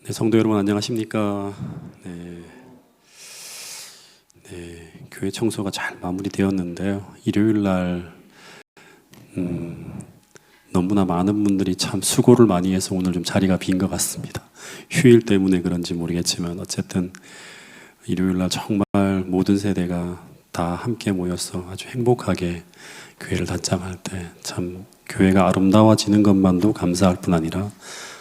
네, 성도 여러분 안녕하십니까? 교회 청소가 잘 마무리되었는데요. 일요일 날 너무나 많은 분들이 참 수고를 많이 해서 오늘 좀 자리가 빈 것 같습니다. 휴일 때문에 그런지 모르겠지만 어쨌든 일요일 날 정말 모든 세대가 다 함께 모여서 아주 행복하게 교회를 단장할 때 참 교회가 아름다워지는 것만도 감사할 뿐 아니라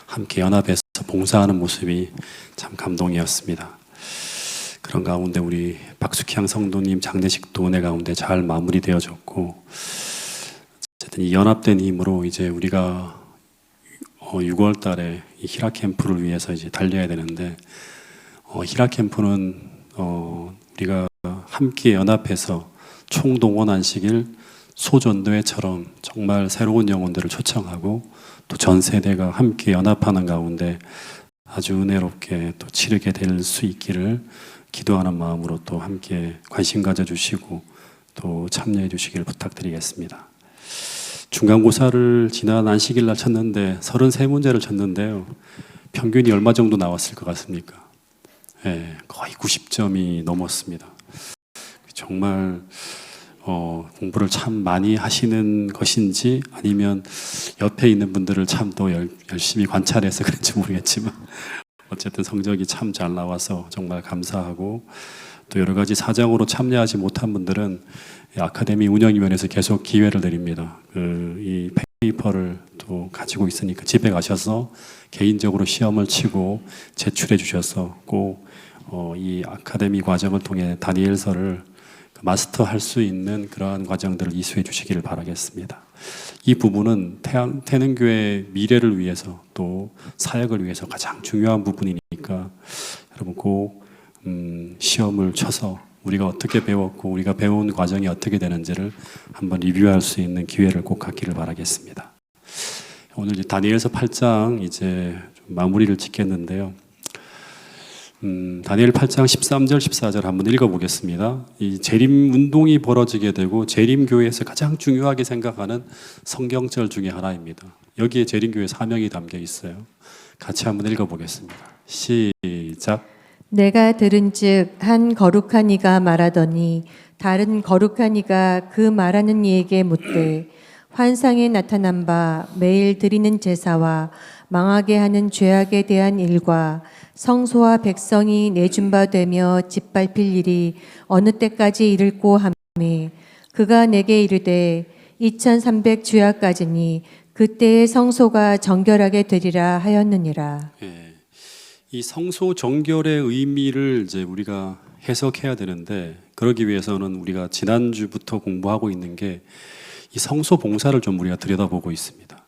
함께 연합해서 봉사하는 모습이 참 감동이었습니다. 그런 가운데 우리 박숙향 성도님 장례식도 은혜 가운데 잘 마무리되어졌고, 어쨌든 이 연합된 힘으로 이제 우리가 6월 달에 이 히라 캠프를 위해서 이제 달려야 되는데, 히라 캠프는 우리가 함께 연합해서 총동원 안식일 소전도회처럼 정말 새로운 영혼들을 초청하고 또 전 세대가 함께 연합하는 가운데 아주 은혜롭게 또 치르게 될 수 있기를 기도하는 마음으로 또 함께 관심 가져주시고 또 참여해 주시길 부탁드리겠습니다. 중간고사를 지난 안식일 날 쳤는데 33문제를 쳤는데요. 평균이 얼마 정도 나왔을 것 같습니까? 거의 90점이 넘었습니다. 정말 공부를 참 많이 하시는 것인지 아니면 옆에 있는 분들을 참 또 열심히 관찰해서 그런지 모르겠지만 어쨌든 성적이 참 잘 나와서 정말 감사하고, 또 여러 가지 사정으로 참여하지 못한 분들은 아카데미 운영위원회에서 계속 기회를 드립니다. 이 페이퍼를 또 가지고 있으니까 집에 가셔서 개인적으로 시험을 치고 제출해 주셔서 꼭 이 아카데미 과정을 통해 다니엘서를 마스터할 수 있는 그러한 과정들을 이수해 주시기를 바라겠습니다. 이 부분은 태능교회의 미래를 위해서 또 사역을 위해서 가장 중요한 부분이니까 여러분 꼭 시험을 쳐서 우리가 어떻게 배웠고 우리가 배운 과정이 어떻게 되는지를 한번 리뷰할 수 있는 기회를 꼭 갖기를 바라겠습니다. 오늘 이제 다니엘서 8장 이제 좀 마무리를 짓겠는데요. 다니엘 8장 13절 14절 한번 읽어보겠습니다. 이 재림 운동이 벌어지게 되고 재림교회에서 가장 중요하게 생각하는 성경절 중에 하나입니다. 여기에 재림교회 사명이 담겨 있어요. 같이 한번 읽어보겠습니다. 시작. 내가 들은즉 한 거룩한 이가 말하더니 다른 거룩한 이가 그 말하는 이에게 묻되 환상에 나타난 바 매일 드리는 제사와 망하게 하는 죄악에 대한 일과 성소와 백성이 내준 바 되며 짓밟힐 일이 어느 때까지 이를꼬 하매 그가 내게 이르되 2300 주야까지니 그때의 성소가 정결하게 되리라 하였느니라. 이 성소 정결의 의미를 이제 우리가 해석해야 되는데, 그러기 위해서는 우리가 지난주부터 공부하고 있는 게 이 성소 봉사를 좀 우리가 들여다보고 있습니다.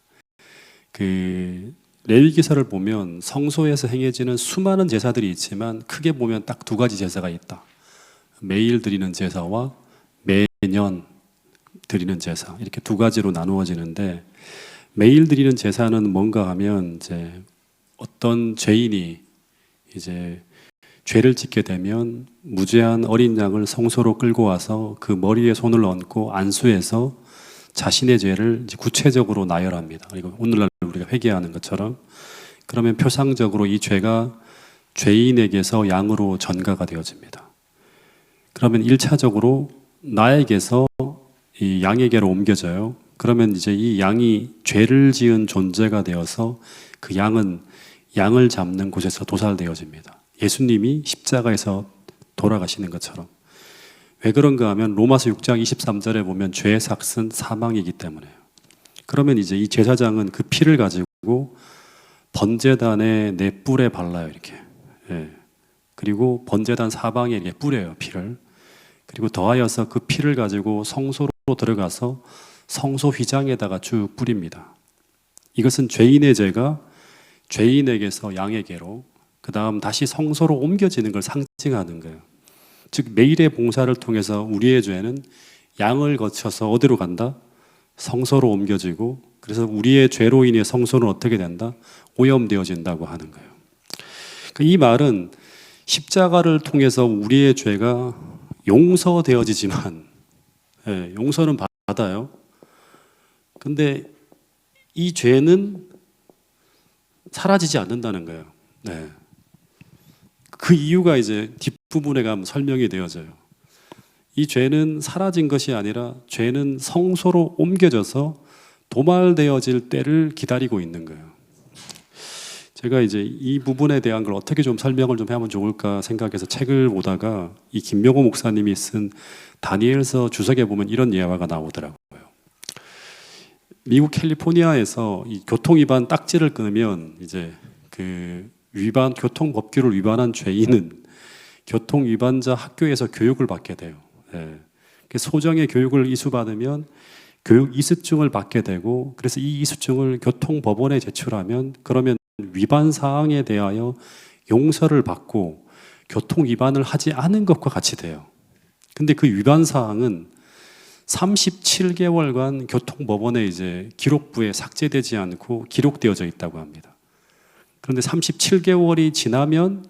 레위기서를 보면 성소에서 행해지는 수많은 제사들이 있지만 크게 보면 딱 두 가지 제사가 있다. 매일 드리는 제사와 매년 드리는 제사, 이렇게 두 가지로 나누어지는데, 매일 드리는 제사는 뭔가 하면 이제 어떤 죄인이 이제 죄를 짓게 되면 무죄한 어린 양을 성소로 끌고 와서 그 머리에 손을 얹고 안수해서 자신의 죄를 이제 구체적으로 나열합니다. 그리고 오늘날 우리가 회개하는 것처럼, 그러면 표상적으로 이 죄가 죄인에게서 양으로 전가가 되어집니다. 그러면 1차적으로 나에게서 이 양에게로 옮겨져요. 그러면 이제 이 양이 죄를 지은 존재가 되어서 그 양은 양을 잡는 곳에서 도살되어집니다. 예수님이 십자가에서 돌아가시는 것처럼. 왜 그런가 하면 로마서 6장 23절에 보면 죄의 삭은 사망이기 때문에요. 그러면 이제 이 제사장은 그 피를 가지고 번제단의 네 뿔에 발라요, 이렇게. 그리고 번제단 사방에 이렇게 뿌려요, 피를. 그리고 더하여서 그 피를 가지고 성소로 들어가서 성소 휘장에다가 쭉 뿌립니다. 이것은 죄인의 죄가 죄인에게서 양에게로, 그 다음 다시 성소로 옮겨지는 걸 상징하는 거예요. 즉 매일의 봉사를 통해서 우리의 죄는 양을 거쳐서 어디로 간다? 성소로 옮겨지고, 그래서 우리의 죄로 인해 성소는 어떻게 된다? 오염되어진다고 하는 거예요. 이 말은 십자가를 통해서 우리의 죄가 용서되어지지만, 용서는 받아요. 근데 이 죄는 사라지지 않는다는 거예요. 그 이유가 이제 뒷부분에 가면 설명이 되어져요. 이 죄는 사라진 것이 아니라 죄는 성소로 옮겨져서 도말되어질 때를 기다리고 있는 거예요. 제가 이제 이 부분에 대한 걸 어떻게 좀 설명을 좀 하면 좋을까 생각해서 책을 보다가 이 김명호 목사님이 쓴 다니엘서 주석에 보면 이런 예화가 나오더라고요. 미국 캘리포니아에서 이 교통 위반 딱지를 끊으면 이제 그 교통 법규를 위반한 죄인은 교통 위반자 학교에서 교육을 받게 돼요. 예. 소정의 교육을 이수받으면 교육 이수증을 받게 되고, 그래서 이 이수증을 교통법원에 제출하면 그러면 위반 사항에 대하여 용서를 받고 교통 위반을 하지 않은 것과 같이 돼요. 근데 그 위반 사항은 37개월간 교통법원에 이제 기록부에 삭제되지 않고 기록되어져 있다고 합니다. 그런데 37개월이 지나면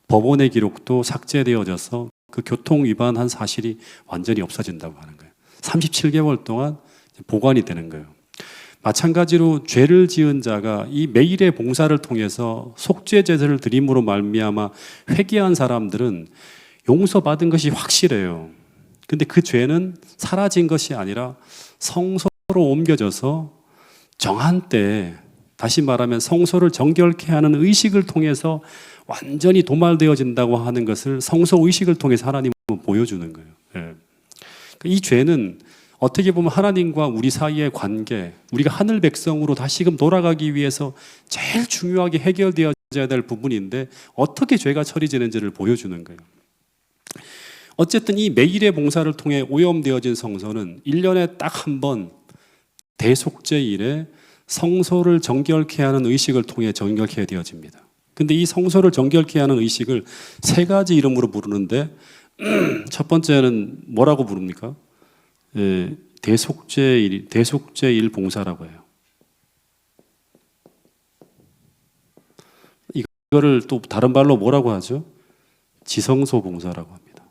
법원의 기록도 삭제되어져서 그 교통 위반한 사실이 완전히 없어진다고 하는 거예요. 37개월 동안 보관이 되는 거예요. 마찬가지로 죄를 지은 자가 이 매일의 봉사를 통해서 속죄 제사를 드림으로 말미암아 회개한 사람들은 용서받은 것이 확실해요. 근데 그 죄는 사라진 것이 아니라 성소로 옮겨져서 정한 때에, 다시 말하면 성소를 정결케 하는 의식을 통해서 완전히 도말되어진다고 하는 것을 성소 의식을 통해서 하나님은 보여주는 거예요. 예. 이 죄는 어떻게 보면 하나님과 우리 사이의 관계, 우리가 하늘 백성으로 다시금 돌아가기 위해서 제일 중요하게 해결되어져야 될 부분인데 어떻게 죄가 처리되는지를 보여주는 거예요. 어쨌든 이 매일의 봉사를 통해 오염되어진 성소는 1년에 딱 한 번 대속죄일에 성소를 정결케 하는 의식을 통해 정결케 되어집니다. 근데 이 성소를 정결케 하는 의식을 세 가지 이름으로 부르는데 첫 번째는 뭐라고 부릅니까? 대속죄일 봉사라고 해요. 이거를 또 다른 말로 뭐라고 하죠? 지성소 봉사라고 합니다.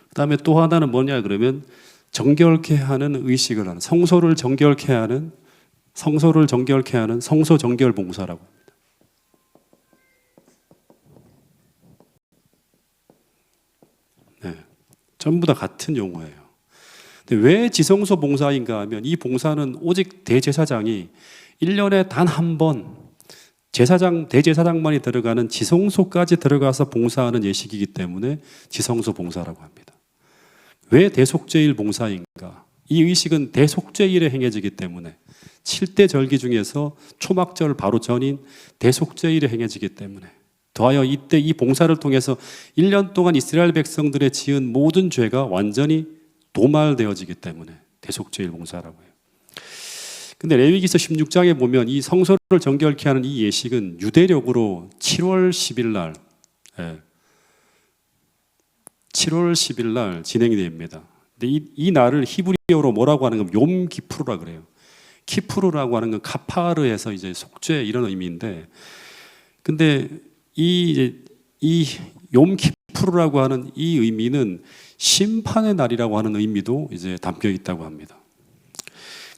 그다음에 또 하나는 뭐냐 그러면 정결케 하는 의식을 하는, 성소를 정결케 하는 성소 정결 봉사라고 합니다. 네, 전부 다 같은 용어예요. 근데 왜 지성소 봉사인가 하면 이 봉사는 오직 대제사장이 1년에 단 한 번 대제사장만이 들어가는 지성소까지 들어가서 봉사하는 예식이기 때문에 지성소 봉사라고 합니다. 왜 대속죄일 봉사인가? 이 의식은 대속죄일에 행해지기 때문에 7대 절기 중에서 초막절 바로 전인 대속죄일에 행해지기 때문에, 더하여 이때 이 봉사를 통해서 1년 동안 이스라엘 백성들의 지은 모든 죄가 완전히 도말되어지기 때문에 대속죄일 봉사라고 해요. 근데 레위기서 16장에 보면 이 성소를 정결케 하는 이 예식은 유대력으로 7월 10일 날 7월 10일 날 진행이 됩니다. 근데 이 날을 히브리어로 뭐라고 하는 건 욤 기푸르라 그래요. 키푸르라고 하는 건 카파르에서 이제 속죄 이런 의미인데, 근데 이 욤 기푸르라고 하는 이 의미는 심판의 날이라고 하는 의미도 이제 담겨 있다고 합니다.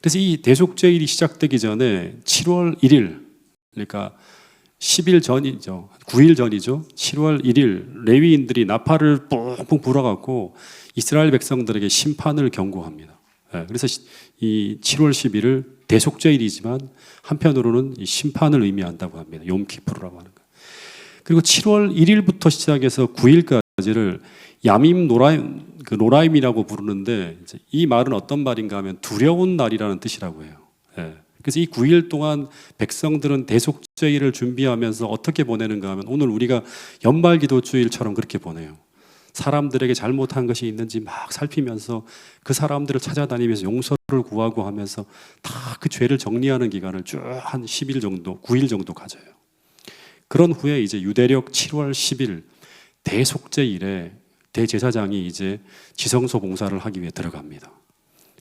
그래서 이 대속죄일이 시작되기 전에 7월 1일, 그러니까 10일 전이죠. 9일 전이죠. 7월 1일 레위인들이 나팔을 뿡뿡 불어갖고 이스라엘 백성들에게 심판을 경고합니다. 그래서 이 7월 10일을 대속죄일이지만 한편으로는 이 심판을 의미한다고 합니다. 욤 기푸르라고 하는 거. 그리고 7월 1일부터 시작해서 9일까지를 야밈 노라임이라고 부르는데, 이 말은 어떤 말인가 하면 두려운 날이라는 뜻이라고 해요. 그래서 이 9일 동안 백성들은 대속죄일을 준비하면서 어떻게 보내는가 하면 오늘 우리가 연말기도주일처럼 그렇게 보내요. 사람들에게 잘못한 것이 있는지 막 살피면서 그 사람들을 찾아다니면서 용서를 구하고 하면서 다 그 죄를 정리하는 기간을 쭉 한 10일 정도, 9일 정도 가져요. 그런 후에 이제 유대력 7월 10일 대속죄일에 대제사장이 이제 지성소 봉사를 하기 위해 들어갑니다.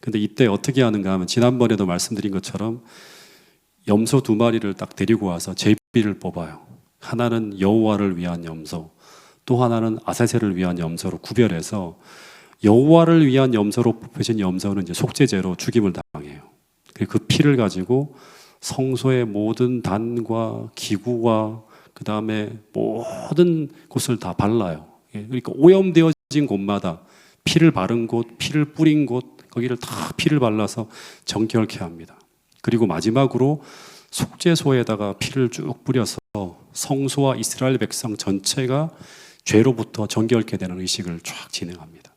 근데 이때 어떻게 하는가 하면 지난번에도 말씀드린 것처럼 염소 2마리를 딱 데리고 와서 제비를 뽑아요. 하나는 여호와를 위한 염소, 또 하나는 아사셀을 위한 염소로 구별해서 여호와를 위한 염소로 뽑혀진 염소는 이제 속죄제로 죽임을 당해요. 그 피를 가지고 성소의 모든 단과 기구와 그 다음에 모든 곳을 다 발라요. 그러니까 오염되어진 곳마다 피를 바른 곳, 피를 뿌린 곳, 거기를 다 피를 발라서 정결케 합니다. 그리고 마지막으로 속죄소에다가 피를 쭉 뿌려서 성소와 이스라엘 백성 전체가 죄로부터 정결케 되는 의식을 쫙 진행합니다.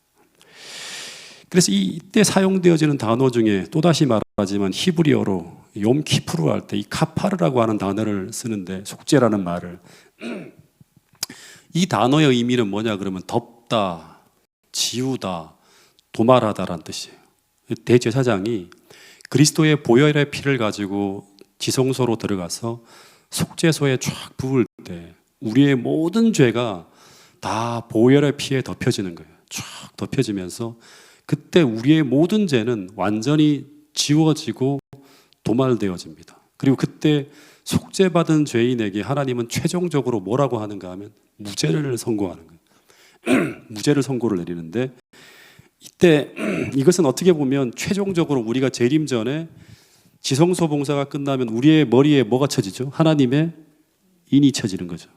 그래서 이때 사용되어지는 단어 중에 또다시 말하지만 히브리어로 욤키푸르 할 때 이 카파르라고 하는 단어를 쓰는데, 속죄라는 말을, 이 단어의 의미는 뭐냐 그러면 덮다, 지우다, 도말하다라는 뜻이에요. 대제사장이 그리스도의 보혈의 피를 가지고 지성소로 들어가서 속죄소에 쫙 부을 때 우리의 모든 죄가 다 보혈의 피에 덮여지는 거예요. 쫙 덮여지면서 그때 우리의 모든 죄는 완전히 지워지고 도말되어집니다. 그리고 그때 속죄받은 죄인에게 하나님은 최종적으로 뭐라고 하는가 하면 무죄를 선고하는 거예요. 무죄를 선고를 내리는데, 이때 이것은 어떻게 보면 최종적으로 우리가 재림 전에 지성소 봉사가 끝나면 우리의 머리에 뭐가 쳐지죠? 하나님의 인이 쳐지는 거죠.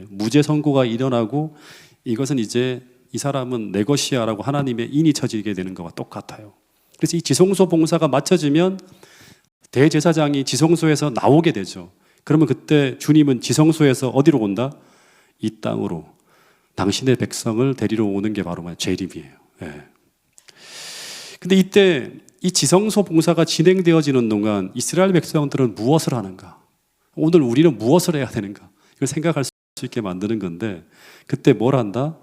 무죄 선고가 일어나고 이것은 이제 이 사람은 내 것이야 라고 하나님의 인이 쳐지게 되는 것과 똑같아요. 그래서 이 지성소 봉사가 마쳐지면 대제사장이 지성소에서 나오게 되죠. 그러면 그때 주님은 지성소에서 어디로 온다? 이 땅으로 당신의 백성을 데리러 오는 게 바로 재림이에요. 근데 이때 이 지성소 봉사가 진행되어지는 동안 이스라엘 백성들은 무엇을 하는가? 오늘 우리는 무엇을 해야 되는가? 이걸 생각할 수 있게 만드는 건데, 그때 뭘 한다?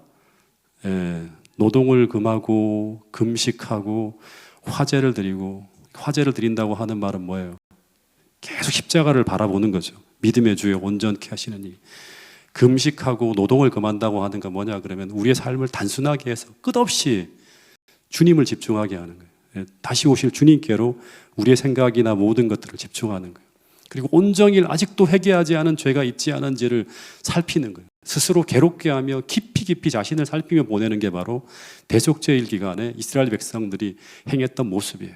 노동을 금하고 금식하고 화제를 드리고, 화제를 드린다고 하는 말은 뭐예요? 계속 십자가를 바라보는 거죠. 믿음의 주여 온전케 하시느니. 금식하고 노동을 금한다고 하는 건 뭐냐 그러면 우리의 삶을 단순하게 해서 끝없이 주님을 집중하게 하는 거예요. 다시 오실 주님께로 우리의 생각이나 모든 것들을 집중하는 거예요. 그리고 온종일 아직도 회개하지 않은 죄가 있지 않은지를 살피는 거예요. 스스로 괴롭게 하며 깊이 자신을 살피며 보내는 게 바로 대속죄일 기간에 이스라엘 백성들이 행했던 모습이에요.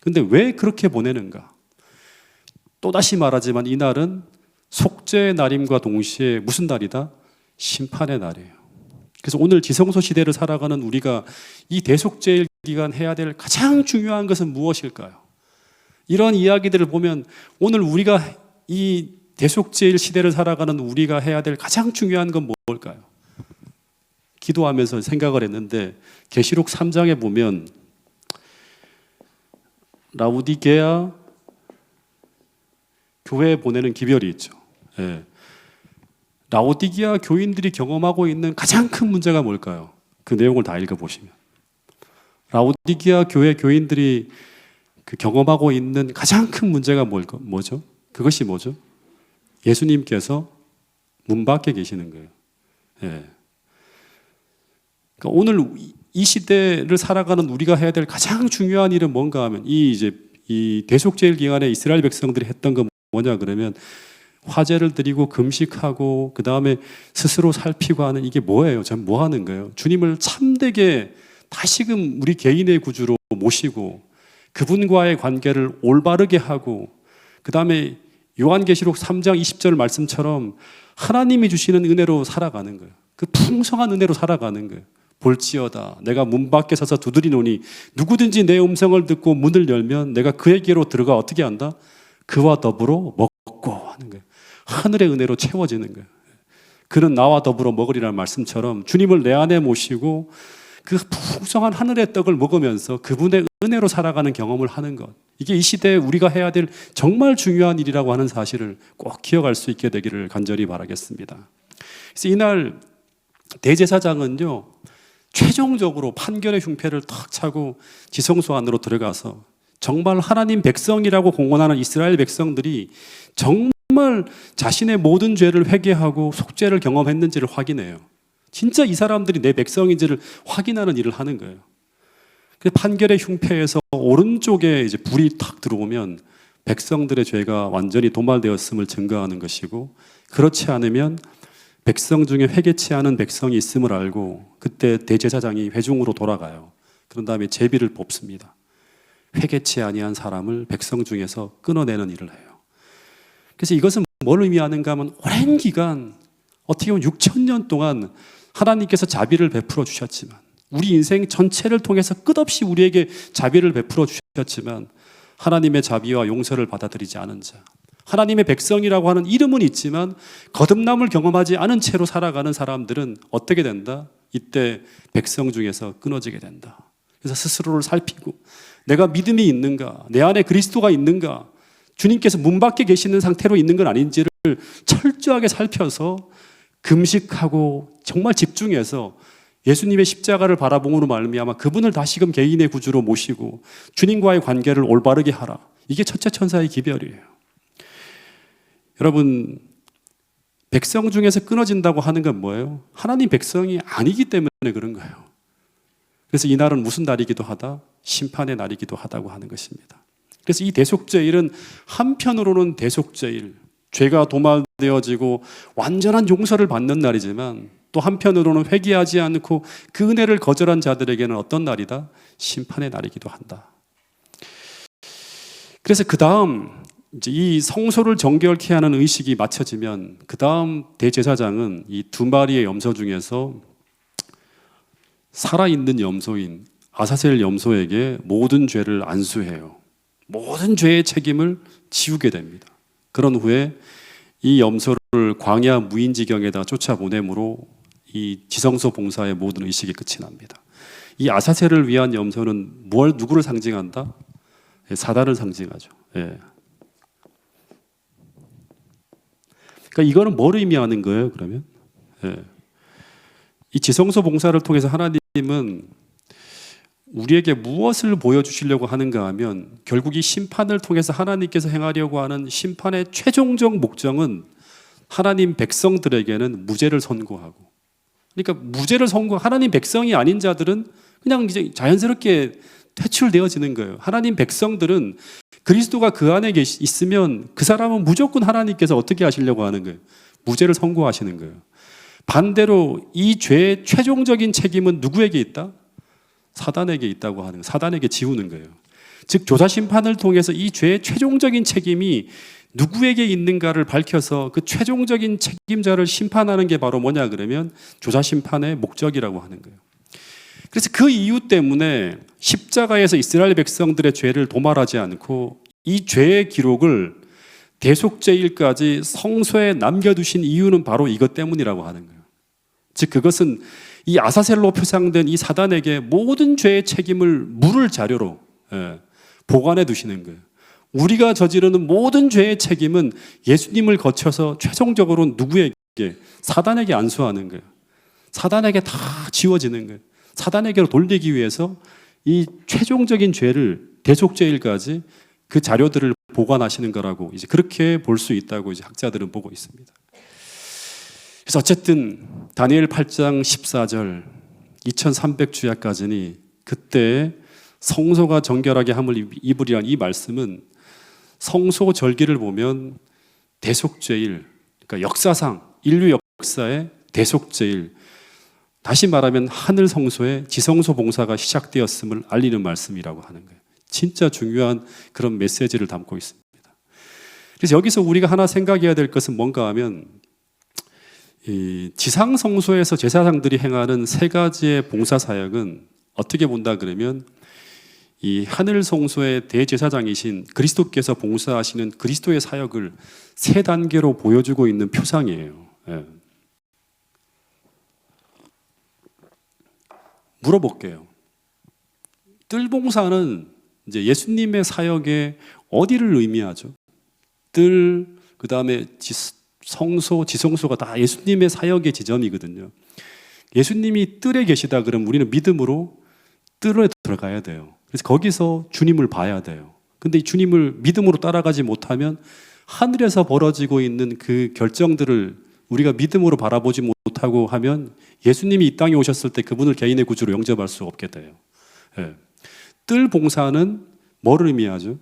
근데 왜 그렇게 보내는가? 또다시 말하지만 이날은 속죄의 날임과 동시에 무슨 날이다? 심판의 날이에요. 그래서 오늘 지성소 시대를 살아가는 우리가 이 대속죄일 기간 해야 될 가장 중요한 것은 무엇일까요? 이런 이야기들을 보면 오늘 우리가 이 대속죄일 시대를 살아가는 우리가 해야 될 가장 중요한 건 뭘까요? 기도하면서 생각을 했는데 계시록 3장에 보면 라우디게아 교회에 보내는 기별이 있죠. 라우디게아 교인들이 경험하고 있는 가장 큰 문제가 뭘까요? 그 내용을 다 읽어보시면 라우디게아 교회 교인들이 경험하고 있는 가장 큰 문제가 뭐죠? 그것이 뭐죠? 예수님께서 문 밖에 계시는 거예요. 그러니까 오늘 이 시대를 살아가는 우리가 해야 될 가장 중요한 일은 뭔가 하면 이 대속죄일 기간에 이스라엘 백성들이 했던 건 뭐냐 그러면 화제를 드리고 금식하고 그 다음에 스스로 살피고 하는 이게 뭐예요? 전 뭐 하는 거예요? 주님을 참되게 다시금 우리 개인의 구주로 모시고 그분과의 관계를 올바르게 하고 그 다음에 요한계시록 3장 20절 말씀처럼 하나님이 주시는 은혜로 살아가는 거예요. 그 풍성한 은혜로 살아가는 거예요. 볼지어다 내가 문 밖에 서서 두드리노니 누구든지 내 음성을 듣고 문을 열면 내가 그에게로 들어가 어떻게 한다? 그와 더불어 먹고 하는 거예요. 하늘의 은혜로 채워지는 거예요. 그는 나와 더불어 먹으리라는 말씀처럼 주님을 내 안에 모시고 그 풍성한 하늘의 떡을 먹으면서 그분의 은혜로 살아가는 경험을 하는 것, 이게 이 시대에 우리가 해야 될 정말 중요한 일이라고 하는 사실을 꼭 기억할 수 있게 되기를 간절히 바라겠습니다. 그래서 이날 대제사장은요 최종적으로 판결의 흉패를 탁 차고 지성소 안으로 들어가서 정말 하나님 백성이라고 공언하는 이스라엘 백성들이 정말 자신의 모든 죄를 회개하고 속죄를 경험했는지를 확인해요. 진짜 이 사람들이 내 백성인지를 확인하는 일을 하는 거예요. 그래서 판결의 흉패에서 오른쪽에 이제 불이 탁 들어오면 백성들의 죄가 완전히 도말되었음을 증거하는 것이고, 그렇지 않으면 백성 중에 회개치 않은 백성이 있음을 알고 그때 대제사장이 회중으로 돌아가요. 그런 다음에 제비를 뽑습니다. 회개치 아니한 사람을 백성 중에서 끊어내는 일을 해요. 그래서 이것은 뭘 의미하는가 하면 오랜 기간, 어떻게 보면 6,000년 동안 하나님께서 자비를 베풀어 주셨지만, 우리 인생 전체를 통해서 끝없이 우리에게 자비를 베풀어 주셨지만, 하나님의 자비와 용서를 받아들이지 않은 자, 하나님의 백성이라고 하는 이름은 있지만 거듭남을 경험하지 않은 채로 살아가는 사람들은 어떻게 된다? 이때 백성 중에서 끊어지게 된다. 그래서 스스로를 살피고 내가 믿음이 있는가, 내 안에 그리스도가 있는가, 주님께서 문 밖에 계시는 상태로 있는 건 아닌지를 철저하게 살펴서 금식하고 정말 집중해서 예수님의 십자가를 바라봄으로 말미암아 그분을 다시금 개인의 구주로 모시고 주님과의 관계를 올바르게 하라. 이게 첫째 천사의 기별이에요. 여러분, 백성 중에서 끊어진다고 하는 건 뭐예요? 하나님 백성이 아니기 때문에 그런 거예요. 그래서 이 날은 무슨 날이기도 하다? 심판의 날이기도 하다고 하는 것입니다. 그래서 이 대속죄일은 한편으로는 대속죄일, 죄가 도말되어지고 완전한 용서를 받는 날이지만 또 한편으로는 회개하지 않고 그 은혜를 거절한 자들에게는 어떤 날이다? 심판의 날이기도 한다. 그래서 그 다음 이제 이 성소를 정결케 하는 의식이 마쳐지면 그 다음 대제사장은 이 두 마리의 염소 중에서 살아있는 염소인 아사셀 염소에게 모든 죄를 안수해요. 모든 죄의 책임을 지우게 됩니다. 그런 후에 이 염소를 광야 무인지경에다 쫓아보내므로 이 지성소 봉사의 모든 의식이 끝이 납니다. 이 아사셀을 위한 염소는 누구를 상징한다? 사단을 상징하죠. 예. 그러니까 이거는 뭘 의미하는 거예요, 그러면? 예. 이 지성소 봉사를 통해서 하나님은 우리에게 무엇을 보여주시려고 하는가 하면 결국 이 심판을 통해서 하나님께서 행하려고 하는 심판의 최종적 목적은 하나님 백성들에게는 무죄를 선고하고, 그러니까 무죄를 하나님 백성이 아닌 자들은 그냥 이제 자연스럽게 퇴출되어지는 거예요. 하나님 백성들은 그리스도가 그 안에 있으면 그 사람은 무조건 하나님께서 어떻게 하시려고 하는 거예요? 무죄를 선고하시는 거예요. 반대로 이 죄의 최종적인 책임은 누구에게 있다? 사단에게 있다고 하는 거예요. 사단에게 지우는 거예요. 즉 조사 심판을 통해서 이 죄의 최종적인 책임이 누구에게 있는가를 밝혀서 그 최종적인 책임자를 심판하는 게 바로 뭐냐 그러면 조사 심판의 목적이라고 하는 거예요. 그래서 그 이유 때문에 십자가에서 이스라엘 백성들의 죄를 도말하지 않고 이 죄의 기록을 대속죄일까지 성소에 남겨두신 이유는 바로 이것 때문이라고 하는 거예요. 즉 그것은 이 아사셀로 표상된 이 사단에게 모든 죄의 책임을 물을 자료로 보관해 두시는 거예요. 우리가 저지르는 모든 죄의 책임은 예수님을 거쳐서 최종적으로 누구에게? 사단에게 안수하는 거예요. 사단에게 다 지워지는 거예요. 사단에게로 돌리기 위해서 이 최종적인 죄를 대속죄일까지 그 자료들을 보관하시는 거라고 이제 그렇게 볼 수 있다고 이제 학자들은 보고 있습니다. 그래서 어쨌든 다니엘 8장 14절 2300주야까지니 그때 성소가 정결하게 함을 입으리란 이 말씀은 성소 절기를 보면 대속죄일, 그러니까 역사상 인류 역사의 대속죄일, 다시 말하면 하늘 성소의 지성소 봉사가 시작되었음을 알리는 말씀이라고 하는 거예요. 진짜 중요한 그런 메시지를 담고 있습니다. 그래서 여기서 우리가 하나 생각해야 될 것은 뭔가 하면 이 지상 성소에서 제사장들이 행하는 세 가지의 봉사 사역은 어떻게 본다 그러면 이 하늘 성소의 대제사장이신 그리스도께서 봉사하시는 그리스도의 사역을 세 단계로 보여주고 있는 표상이에요. 예. 물어볼게요. 뜰 봉사는 이제 예수님의 사역의 어디를 의미하죠? 뜰, 그 다음에 성소, 지성소가 다 예수님의 사역의 지점이거든요. 예수님이 뜰에 계시다 그러면 우리는 믿음으로 뜰에 들어가야 돼요. 그래서 거기서 주님을 봐야 돼요. 근데 이 주님을 믿음으로 따라가지 못하면 하늘에서 벌어지고 있는 그 결정들을 우리가 믿음으로 바라보지 못하고 하면 예수님이 이 땅에 오셨을 때 그분을 개인의 구주로 영접할 수 없게 돼요. 예. 뜰 봉사는 뭐를 의미하죠?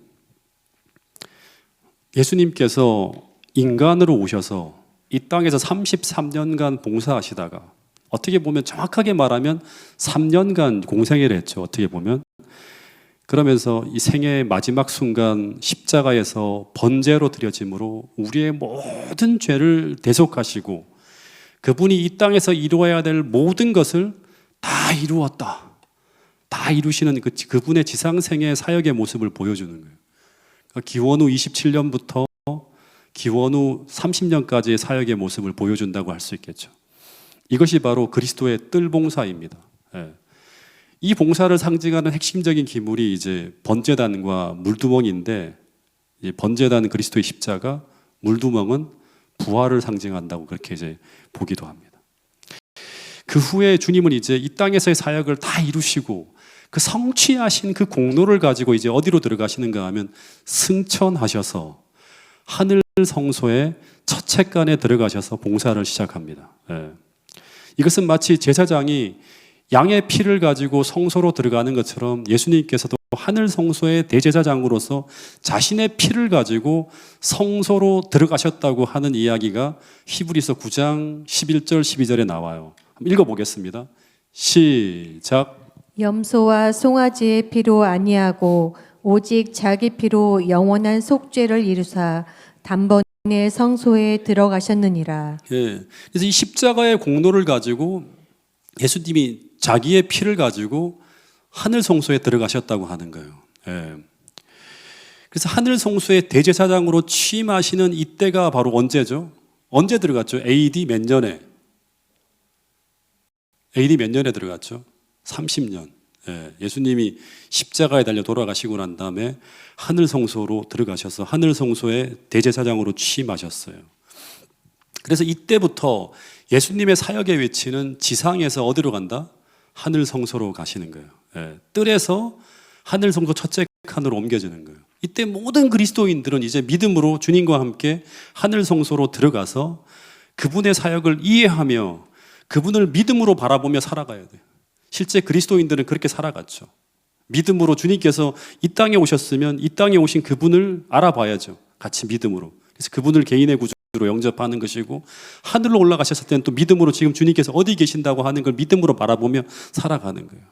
예수님께서 인간으로 오셔서 이 땅에서 33년간 봉사하시다가 어떻게 보면 정확하게 말하면 3년간 공생애를 했죠. 어떻게 보면 그러면서 이 생애의 마지막 순간 십자가에서 번제로 드려짐으로 우리의 모든 죄를 대속하시고 그분이 이 땅에서 이루어야 될 모든 것을 다 이루었다, 다 이루시는 그분의 지상생애 사역의 모습을 보여주는 거예요. 그러니까 기원 후 27년부터 기원 후 30년까지의 사역의 모습을 보여준다고 할 수 있겠죠. 이것이 바로 그리스도의 뜰 봉사입니다. 예. 이 봉사를 상징하는 핵심적인 기물이 이제 번제단과 물두멍인데, 번제단은 그리스도의 십자가, 물두멍은 부활을 상징한다고 그렇게 이제 보기도 합니다. 그 후에 주님은 이제 이 땅에서의 사역을 다 이루시고 그 성취하신 그 공로를 가지고 이제 어디로 들어가시는가 하면 승천하셔서 하늘 성소의 첫 채간에 들어가셔서 봉사를 시작합니다. 예. 이것은 마치 제사장이 양의 피를 가지고 성소로 들어가는 것처럼 예수님께서도 하늘 성소의 대제사장으로서 자신의 피를 가지고 성소로 들어가셨다고 하는 이야기가 히브리서 9장 11절 12절에 나와요. 한번 읽어보겠습니다. 시작. 염소와 송아지의 피로 아니하고 오직 자기 피로 영원한 속죄를 이루사 단번에 성소에 들어가셨느니라. 예. 그래서 이 십자가의 공로를 가지고 예수님이 자기의 피를 가지고 하늘 성소에 들어가셨다고 하는 거예요. 예. 그래서 하늘 성소의 대제사장으로 취임하시는 이때가 바로 언제죠? 언제 들어갔죠? AD 몇 년에? AD 몇 년에 들어갔죠? 30년. 예. 예수님이 십자가에 달려 돌아가시고 난 다음에 하늘 성소로 들어가셔서 하늘 성소의 대제사장으로 취임하셨어요. 그래서 이때부터 예수님의 사역의 위치는 지상에서 어디로 간다? 하늘 성소로 가시는 거예요. 예, 뜰에서 하늘 성소 첫째 칸으로 옮겨지는 거예요. 이때 모든 그리스도인들은 이제 믿음으로 주님과 함께 하늘 성소로 들어가서 그분의 사역을 이해하며 그분을 믿음으로 바라보며 살아가야 돼요. 실제 그리스도인들은 그렇게 살아갔죠. 믿음으로 주님께서 이 땅에 오셨으면 이 땅에 오신 그분을 알아봐야죠. 같이 믿음으로. 그래서 그분을 개인의 구주로 영접하는 것이고, 하늘로 올라가셨을 때는 또 믿음으로 지금 주님께서 어디 계신다고 하는 걸 믿음으로 바라보며 살아가는 거예요.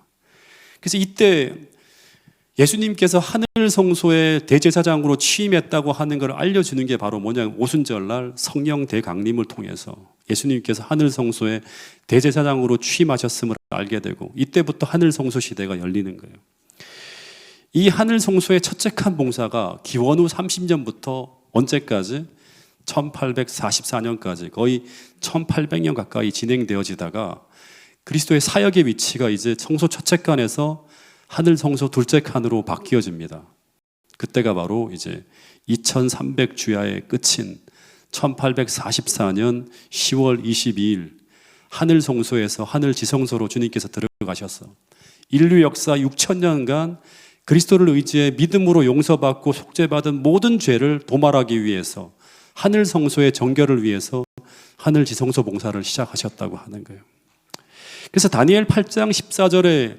그래서 이때 예수님께서 하늘 성소의 대제사장으로 취임했다고 하는 걸 알려주는 게 바로 뭐냐면 오순절날 성령 대강림을 통해서 예수님께서 하늘 성소의 대제사장으로 취임하셨음을 알게 되고, 이때부터 하늘 성소 시대가 열리는 거예요. 이 하늘 성소의 첫째 칸 봉사가 기원 후 30년부터 언제까지? 1844년까지 거의 1800년 가까이 진행되어지다가 그리스도의 사역의 위치가 이제 성소 첫째 칸에서 하늘 성소 둘째 칸으로 바뀌어집니다. 그때가 바로 이제 2300주야의 끝인 1844년 10월 22일 하늘 성소에서 하늘 지성소로 주님께서 들어가셔서 인류 역사 6000년간 그리스도를 의지해 믿음으로 용서받고 속죄받은 모든 죄를 도말하기 위해서 하늘 성소의 정결을 위해서 하늘 지성소 봉사를 시작하셨다고 하는 거예요. 그래서 다니엘 8장 14절에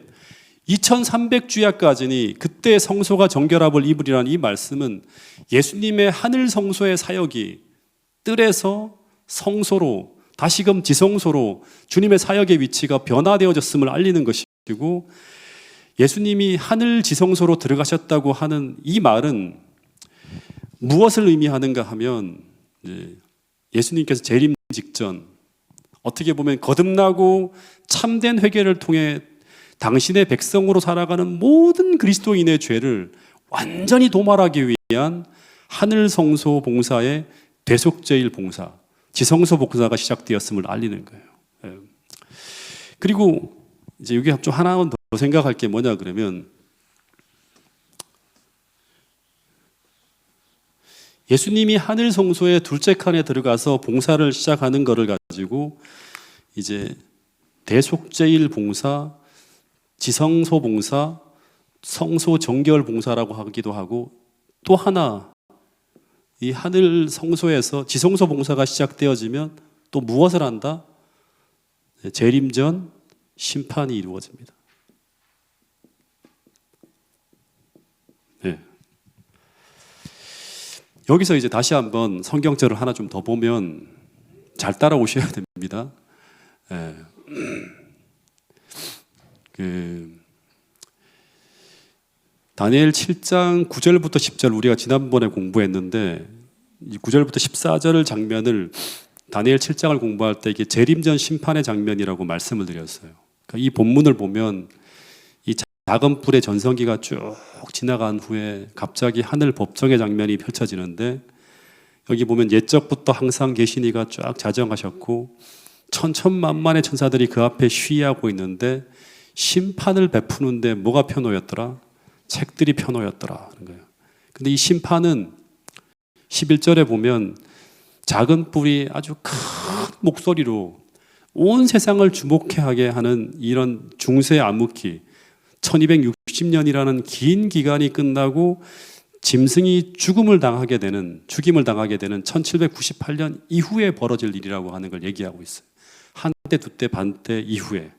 2300주야까지니 그때 성소가 정결함을 입으리라는 이 말씀은 예수님의 하늘 성소의 사역이 뜰에서 성소로 다시금 지성소로 주님의 사역의 위치가 변화되어졌음을 알리는 것이고, 예수님이 하늘 지성소로 들어가셨다고 하는 이 말은 무엇을 의미하는가 하면 예수님께서 재림 직전 어떻게 보면 거듭나고 참된 회개를 통해 당신의 백성으로 살아가는 모든 그리스도인의 죄를 완전히 도말하기 위한 하늘 성소 봉사의 대속죄일 봉사, 지성소 봉사가 시작되었음을 알리는 거예요. 그리고 이제 여기 좀 하나 더 생각할 게 뭐냐 그러면, 예수님이 하늘 성소의 둘째 칸에 들어가서 봉사를 시작하는 것을 가지고 이제 대속죄일 봉사, 지성소 봉사, 성소 정결 봉사라고 하기도 하고, 또 하나 이 하늘 성소에서 지성소 봉사가 시작되어지면 또 무엇을 한다? 재림 전 심판이 이루어집니다. 네. 여기서 이제 다시 한번 성경절을 하나 좀 더 보면 잘 따라오셔야 됩니다. 네. 다니엘 7장 9절부터 10절 우리가 지난번에 공부했는데 이 9절부터 14절 장면을 다니엘 7장을 공부할 때 이게 재림전 심판의 장면이라고 말씀을 드렸어요. 그러니까 이 본문을 보면 이 작은 뿔의 전성기가 쭉 지나간 후에 갑자기 하늘 법정의 장면이 펼쳐지는데 여기 보면 옛적부터 항상 계시니가 쫙 자정하셨고 천천만만의 천사들이 그 앞에 쉬하고 있는데 심판을 베푸는데 뭐가 펴놓였더라? 책들이 펴놓였더라 하는 거예요. 근데 이 심판은 11절에 보면 작은 뿔이 아주 큰 목소리로 온 세상을 주목하게 하는 이런 중세 암흑기 1260년이라는 긴 기간이 끝나고 짐승이 죽임을 당하게 되는 1798년 이후에 벌어질 일이라고 하는 걸 얘기하고 있어요. 한 때, 두 때, 반 때 이후에.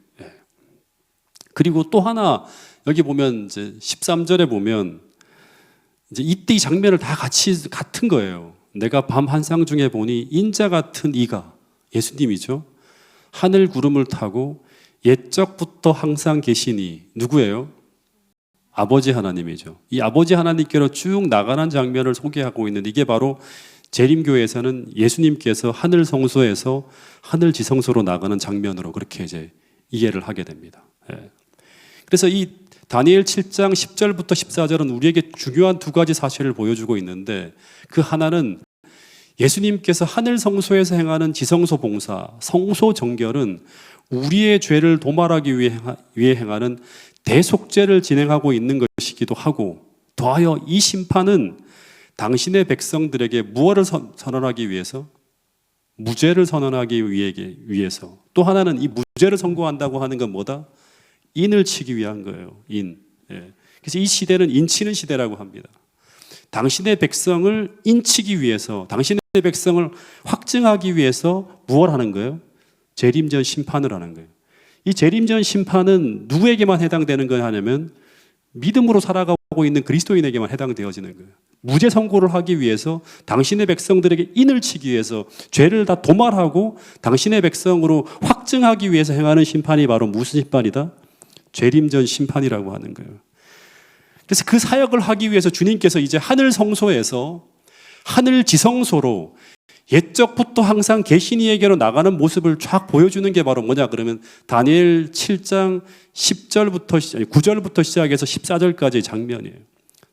그리고 또 하나 여기 보면 이제 13절에 보면 이제 이때 이 장면을 다 같이 같은 거예요. 내가 밤 한상 중에 보니 인자 같은 이가 예수님이죠. 하늘 구름을 타고 옛적부터 항상 계시니 누구예요? 아버지 하나님이죠. 이 아버지 하나님께로 쭉 나가는 장면을 소개하고 있는 이게 바로 재림교회에서는 예수님께서 하늘 성소에서 하늘 지성소로 나가는 장면으로 그렇게 이제 이해를 하게 됩니다. 그래서 이 다니엘 7장 10절부터 14절은 우리에게 중요한 두 가지 사실을 보여주고 있는데 그 하나는 예수님께서 하늘 성소에서 행하는 지성소 봉사, 성소 정결은 우리의 죄를 도말하기 위해 행하는 대속죄를 진행하고 있는 것이기도 하고 더하여 이 심판은 당신의 백성들에게 무엇을 선언하기 위해서? 무죄를 선언하기 위해서. 또 하나는 이 무죄를 선고한다고 하는 건 뭐다? 인을 치기 위한 거예요. 인. 그래서 이 시대는 인치는 시대라고 합니다. 당신의 백성을 인치기 위해서, 당신의 백성을 확증하기 위해서 무엇을 하는 거예요? 재림전 심판을 하는 거예요. 이 재림전 심판은 누구에게만 해당되는 거냐면 믿음으로 살아가고 있는 그리스도인에게만 해당되어지는 거예요. 무죄 선고를 하기 위해서 당신의 백성들에게 인을 치기 위해서 죄를 다 도말하고 당신의 백성으로 확증하기 위해서 행하는 심판이 바로 무슨 심판이다? 재림전 심판이라고 하는 거예요. 그래서 그 사역을 하기 위해서 주님께서 이제 하늘 성소에서 하늘 지성소로 옛적부터 항상 계시니에게로 나가는 모습을 쫙 보여주는 게 바로 뭐냐 그러면 다니엘 7장 9절부터 시작해서 14절까지의 장면이에요.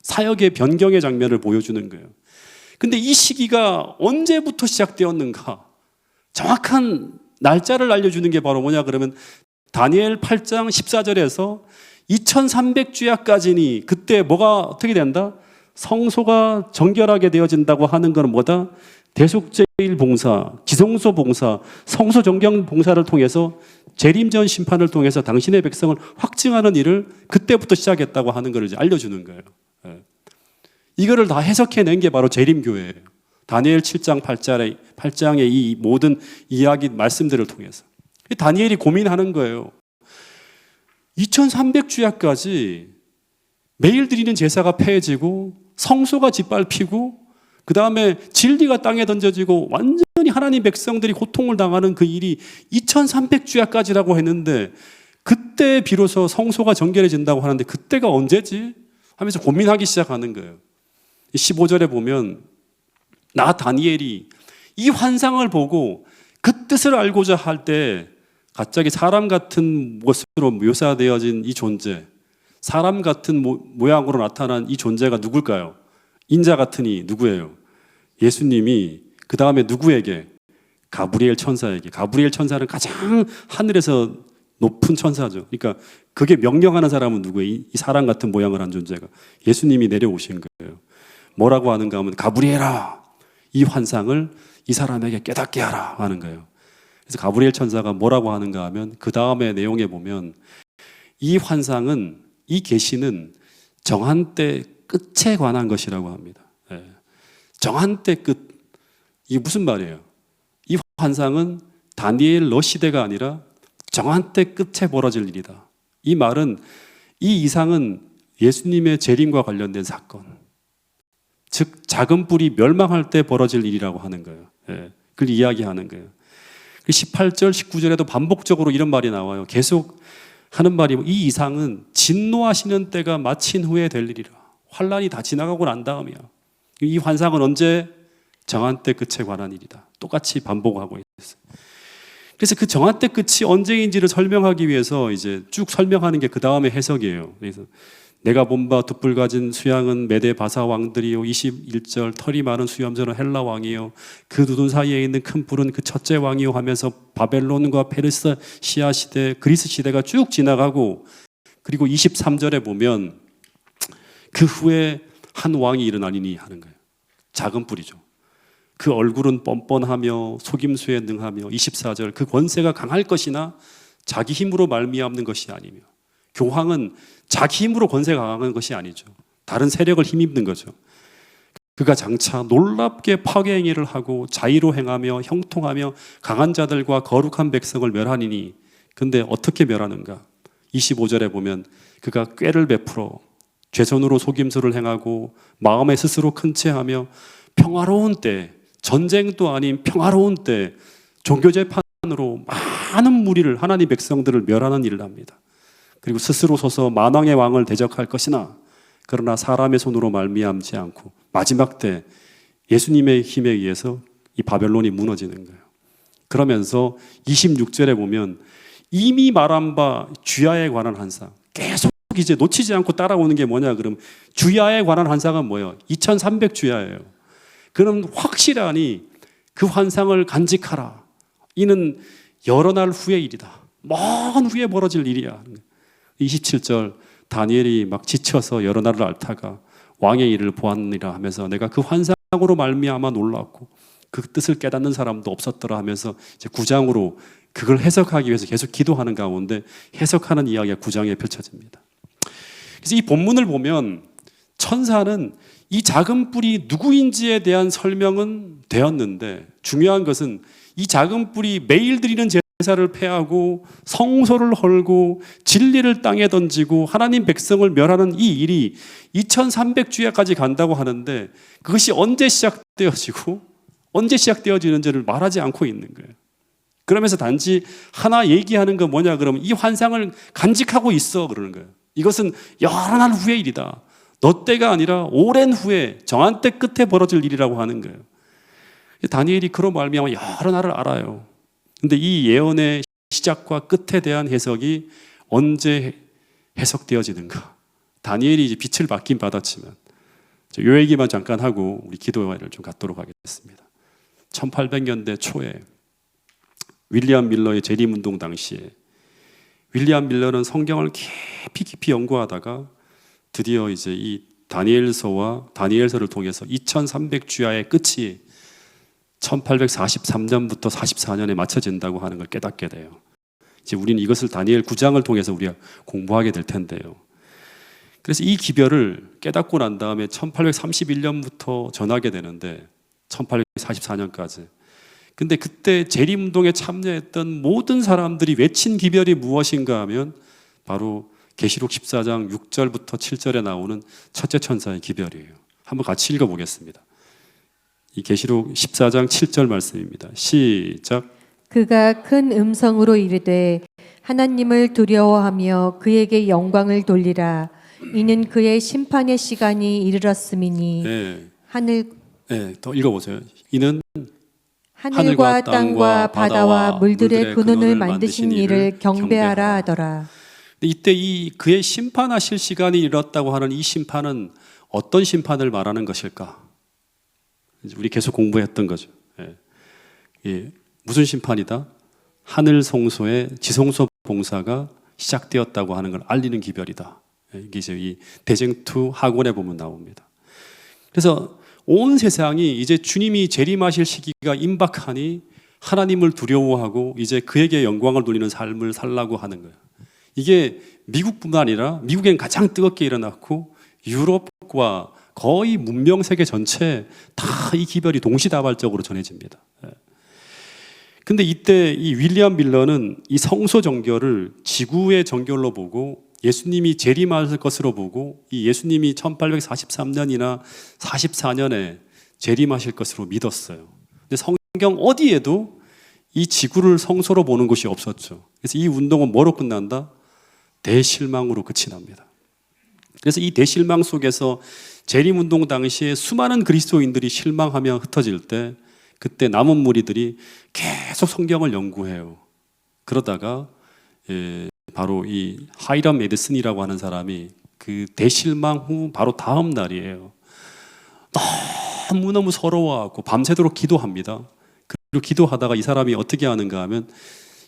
사역의 변경의 장면을 보여주는 거예요. 근데 이 시기가 언제부터 시작되었는가? 정확한 날짜를 알려주는 게 바로 뭐냐 그러면 다니엘 8장 14절에서 2300주야까지니 그때 뭐가 어떻게 된다? 성소가 정결하게 되어진다고 하는 건 뭐다? 대속죄일 봉사, 지성소 봉사, 성소 정경 봉사를 통해서 재림전 심판을 통해서 당신의 백성을 확증하는 일을 그때부터 시작했다고 하는 것을 이제 알려주는 거예요. 이거를 다 해석해낸 게 바로 재림교회예요. 다니엘 7장 8장의 이 모든 이야기 말씀들을 통해서 다니엘이 고민하는 거예요. 2300주야까지 매일 드리는 제사가 폐해지고 성소가 짓밟히고 그 다음에 진리가 땅에 던져지고 완전히 하나님 백성들이 고통을 당하는 그 일이 2300주야까지라고 했는데 그때 비로소 성소가 정결해진다고 하는데 그때가 언제지? 하면서 고민하기 시작하는 거예요. 15절에 보면 나 다니엘이 이 환상을 보고 그 뜻을 알고자 할 때 갑자기 사람 같은 모습으로 묘사되어진 이 존재, 사람 같은 모양으로 나타난 이 존재가 누굴까요? 인자 같으니 누구예요? 예수님이 그 다음에 누구에게? 가브리엘 천사에게. 가브리엘 천사는 가장 하늘에서 높은 천사죠. 그러니까 그게 명령하는 사람은 누구예요? 이 사람 같은 모양을 한 존재가. 예수님이 내려오신 거예요. 뭐라고 하는가 하면 가브리엘아 이 환상을 이 사람에게 깨닫게 하라 하는 거예요. 그래서 가브리엘 천사가 뭐라고 하는가 하면 그 다음에 내용에 보면 이 환상은 이 계시는 정한 때 끝에 관한 것이라고 합니다. 정한 때 끝. 이게 무슨 말이에요? 이 환상은 다니엘 너 시대가 아니라 정한 때 끝에 벌어질 일이다. 이 말은 이 이상은 예수님의 재림과 관련된 사건. 즉 작은 뿔이 멸망할 때 벌어질 일이라고 하는 거예요. 그걸 이야기하는 거예요. 18절, 19절에도 반복적으로 이런 말이 나와요. 계속 하는 말이 이 이상은 진노하시는 때가 마친 후에 될 일이라. 환란이 다 지나가고 난 다음이야. 이 환상은 언제? 정한 때 끝에 관한 일이다. 똑같이 반복하고 있어요. 그래서 그 정한 때 끝이 언제인지를 설명하기 위해서 이제 쭉 설명하는 게 그 다음에 해석이에요. 그래서 내가 본 바 둣불 가진 수양은 메데 바사 왕들이요 21절 털이 많은 수염전은 헬라 왕이요 그 두 눈 사이에 있는 큰 뿔은 그 첫째 왕이요 하면서 바벨론과 페르시아 시대 그리스 시대가 쭉 지나가고 그리고 23절에 보면 그 후에 한 왕이 일어나리니 하는 거예요. 작은 뿔이죠. 그 얼굴은 뻔뻔하며 속임수에 능하며 24절 그 권세가 강할 것이나 자기 힘으로 말미암는 것이 아니며 교황은 자기 힘으로 권세가 강한 것이 아니죠. 다른 세력을 힘입는 거죠. 그가 장차 놀랍게 파괴행위를 하고 자의로 행하며 형통하며 강한 자들과 거룩한 백성을 멸하니니 근데 어떻게 멸하는가? 25절에 보면 그가 꾀를 베풀어 죄손으로 속임수를 행하고 마음에 스스로 큰 채하며 평화로운 때 전쟁도 아닌 평화로운 때 종교재판으로 많은 무리를 하나님 백성들을 멸하는 일을 합니다. 그리고 스스로 서서 만왕의 왕을 대적할 것이나 그러나 사람의 손으로 말미암지 않고 마지막 때 예수님의 힘에 의해서 이 바벨론이 무너지는 거예요. 그러면서 26절에 보면 이미 말한 바 주야에 관한 환상 계속 이제 놓치지 않고 따라오는 게 뭐냐 그러면 주야에 관한 환상은 뭐예요? 2300주야예요. 그럼 확실하니 그 환상을 간직하라. 이는 여러 날 후의 일이다. 먼 후에 벌어질 일이야. 27절 다니엘이 막 지쳐서 여러 날을 앓다가 왕의 일을 보았느니라 하면서 내가 그 환상으로 말미암아 놀랐고 그 뜻을 깨닫는 사람도 없었더라 하면서 이제 9장으로 그걸 해석하기 위해서 계속 기도하는 가운데 해석하는 이야기가 9장에 펼쳐집니다. 그래서 이 본문을 보면 천사는 이 작은 뿔이 누구인지에 대한 설명은 되었는데 중요한 것은 이 작은 뿔이 매일 드리는 제사를 폐하고 성소를 헐고 진리를 땅에 던지고 하나님 백성을 멸하는 이 일이 2300주야까지 간다고 하는데 그것이 언제 시작되어지고 언제 시작되어지는지를 말하지 않고 있는 거예요. 그러면서 단지 하나 얘기하는 건 뭐냐 그러면 이 환상을 간직하고 있어 그러는 거예요. 이것은 여러 날 후의 일이다. 너 때가 아니라 오랜 후에 정한 때 끝에 벌어질 일이라고 하는 거예요. 다니엘이 그런 말미암아 여러 날을 알아요. 근데 이 예언의 시작과 끝에 대한 해석이 언제 해석되어지는가? 다니엘이 이제 빛을 받긴 받았지만 요 얘기만 잠깐 하고 우리 기도회를 좀 갖도록 하겠습니다. 1800년대 초에 윌리엄 밀러의 재림운동 당시에 윌리엄 밀러는 성경을 깊이 연구하다가 드디어 이제 이 다니엘서와 다니엘서를 통해서 2300주야의 끝이 1843년부터 44년에 맞춰진다고 하는 걸 깨닫게 돼요. 이제 우리는 이것을 다니엘 9장을 통해서 우리가 공부하게 될 텐데요. 그래서 이 기별을 깨닫고 난 다음에 1831년부터 전하게 되는데 1844년까지. 근데 그때 재림운동에 참여했던 모든 사람들이 외친 기별이 무엇인가 하면 바로 계시록 14장 6절부터 7절에 나오는 첫째 천사의 기별이에요. 한번 같이 읽어보겠습니다. 이 계시록 14장 7절 말씀입니다. 시작. 그가 큰 음성으로 이르되 하나님을 두려워하며 그에게 영광을 돌리라. 이는 그의 심판의 시간이 이르렀음이니 네. 하늘 네, 더 읽어보세요. 이는 하늘과 땅과 바다와 물들의 근원을 만드신 이를 경배하라 하더라. 이때 이 그의 심판하실 시간이 이르렀다고 하는 이 심판은 어떤 심판을 말하는 것일까? 우리 계속 공부했던 거죠. 예. 예. 무슨 심판이다? 하늘 성소의 지성소 봉사가 시작되었다고 하는 걸 알리는 기별이다. 예. 이게 이제 이 대쟁투 학원에 보면 나옵니다. 그래서 온 세상이 이제 주님이 재림하실 시기가 임박하니 하나님을 두려워하고 이제 그에게 영광을 돌리는 삶을 살라고 하는 거예요. 이게 미국뿐만 아니라 미국엔 가장 뜨겁게 일어났고 유럽과 거의 문명 세계 전체 다 이 기별이 동시다발적으로 전해집니다. 근데 이때 이 윌리엄 밀러는 이 성소 정결을 지구의 정결로 보고 예수님이 재림할 것으로 보고 이 예수님이 1843년이나 44년에 재림하실 것으로 믿었어요. 근데 성경 어디에도 이 지구를 성소로 보는 것이 없었죠. 그래서 이 운동은 뭐로 끝난다? 대실망으로 끝이 납니다. 그래서 이 대실망 속에서 재림운동 당시에 수많은 그리스도인들이 실망하며 흩어질 때 그때 남은 무리들이 계속 성경을 연구해요. 그러다가 바로 이 하이람 에드슨이라고 하는 사람이 그 대실망 후 바로 다음 날이에요. 너무너무 서러워하고 밤새도록 기도합니다. 그리고 기도하다가 이 사람이 어떻게 하는가 하면